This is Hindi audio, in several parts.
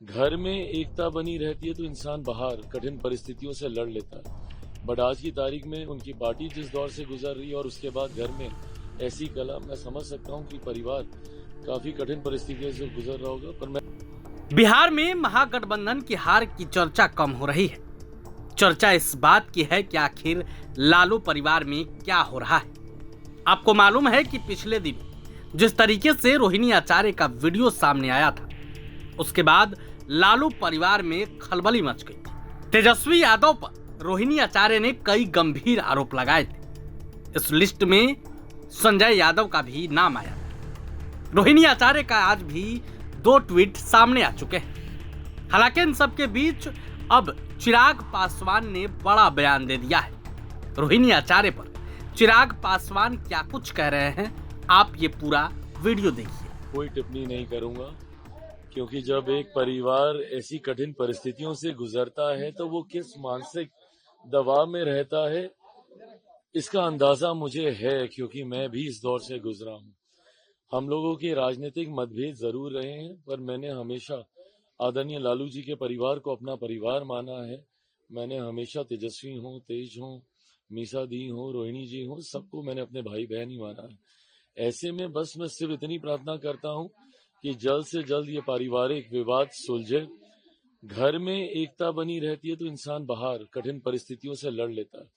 घर में एकता बनी रहती है तो इंसान बाहर कठिन परिस्थितियों से लड़ लेता है। बट आज की तारीख में उनकी पार्टी जिस दौर से गुजर रही है और उसके बाद घर में ऐसी कला, मैं समझ सकता हूं कि परिवार काफी कठिन परिस्थितियों से गुजर रहा होगा। पर मैं बिहार में महागठबंधन की हार की चर्चा कम हो रही है। चर्चा इस बात की है कि आखिर लालू परिवार में क्या हो रहा है। आपको मालूम है कि पिछले दिन जिस तरीके से रोहिणी आचार्य का वीडियो सामने आया था, उसके बाद लालू परिवार में खलबली मच गई थी। तेजस्वी यादव पर रोहिणी आचार्य ने कई गंभीर आरोप लगाए थे। इस लिस्ट में संजय यादव का भी नाम आया था। रोहिणी आचार्य का आज भी 2 ट्वीट सामने आ चुके हैं। हालांकि इन सबके बीच अब चिराग पासवान ने बड़ा बयान दे दिया है। रोहिणी आचार्य पर चिराग पासवान क्या कुछ कह रहे हैं, आप ये पूरा वीडियो देखिए। कोई टिप्पणी नहीं करूंगा, क्योंकि जब एक परिवार ऐसी कठिन परिस्थितियों से गुजरता है तो वो किस मानसिक दबाव में रहता है, इसका अंदाजा मुझे है, क्योंकि मैं भी इस दौर से गुजरा हूं। हम लोगों के राजनीतिक मतभेद जरूर रहे हैं, पर मैंने हमेशा आदरणीय लालू जी के परिवार को अपना परिवार माना है। मैंने हमेशा तेजस्वी हो, तेज हो, मीसा दी हो, रोहिणी जी हो, सबको मैंने अपने भाई बहन ही माना है। ऐसे में बस मैं सिर्फ इतनी प्रार्थना करता हूं कि जल्द से जल्द ये पारिवारिक विवाद सुलझे। घर में एकता बनी रहती है तो इंसान बाहर कठिन परिस्थितियों से लड़ लेता है।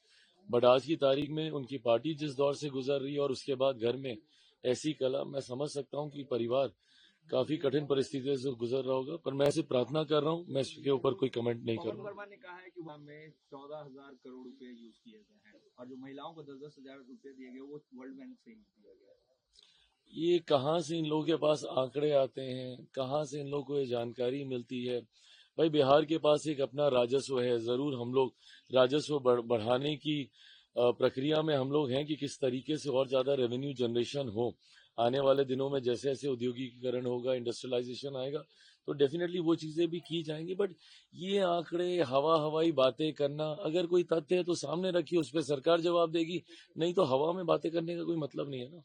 बट आज की तारीख में उनकी पार्टी जिस दौर से गुजर रही है और उसके बाद घर में ऐसी कला, मैं समझ सकता हूं कि परिवार काफी कठिन परिस्थितियों से गुजर रहा होगा। पर मैं सिर्फ प्रार्थना कर रहा हूं, मैं इसके ऊपर कोई कमेंट नहीं करूंगा। वर्मा ने कहा है कि वहां में 14,000 करोड़ रुपए यूज किए गए हैं और जो महिलाओं को 10-10 हजार रुपए दिए गए वो वर्ल्ड बैंक से ही दिया गया है। ये कहाँ से इन लोगों के पास आंकड़े आते हैं, कहाँ से इन लोगों को ये जानकारी मिलती है? भाई, बिहार के पास एक अपना राजस्व है। जरूर हम लोग राजस्व बढ़ाने की प्रक्रिया में हम लोग हैं कि किस तरीके से और ज्यादा रेवेन्यू जनरेशन हो। आने वाले दिनों में जैसे जैसे औद्योगिकीकरण होगा, इंडस्ट्रियलाइजेशन आएगा, तो डेफिनेटली वो चीजें भी की जाएंगी। बट ये आंकड़े, हवाई बातें करना, अगर कोई तथ्य है तो सामने रखिए, उस पर सरकार जवाब देगी। नहीं तो हवा में बातें करने का कोई मतलब नहीं है ना।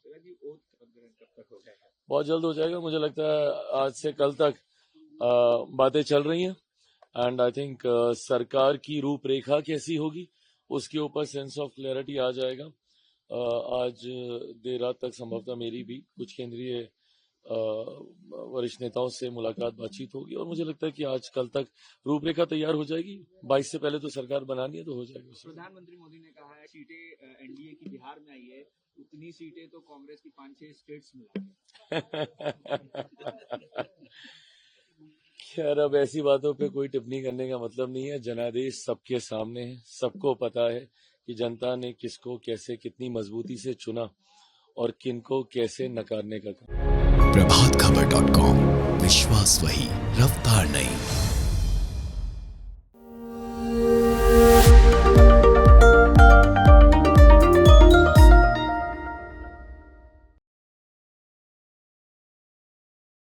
बहुत जल्द हो जाएगा, मुझे लगता है आज से कल तक बातें चल रही हैं। एंड आई थिंक सरकार की रूपरेखा कैसी होगी उसके ऊपर सेंस ऑफ क्लैरिटी आ जाएगा। आज देर रात तक संभवतः मेरी भी कुछ केंद्रीय वरिष्ठ नेताओं से मुलाकात, बातचीत होगी और मुझे लगता है कि आज कल तक रूपरेखा तैयार हो जाएगी। 22 से पहले तो सरकार बनानी है, तो हो जाएगी। प्रधानमंत्री मोदी ने कहा है सीटें एनडीए की बिहार में आई है, उतनी सीटें तो कांग्रेस की 5-6 स्टेट्स में। खैर, अब ऐसी बातों पे कोई टिप्पणी करने का मतलब नहीं है। जनादेश सबके सामने है, सबको पता है कि जनता ने किसको कैसे कितनी मजबूती से चुना और किनको कैसे नकारने का काम। प्रभातखबर.com, विश्वास वही, रफ्तार नहीं।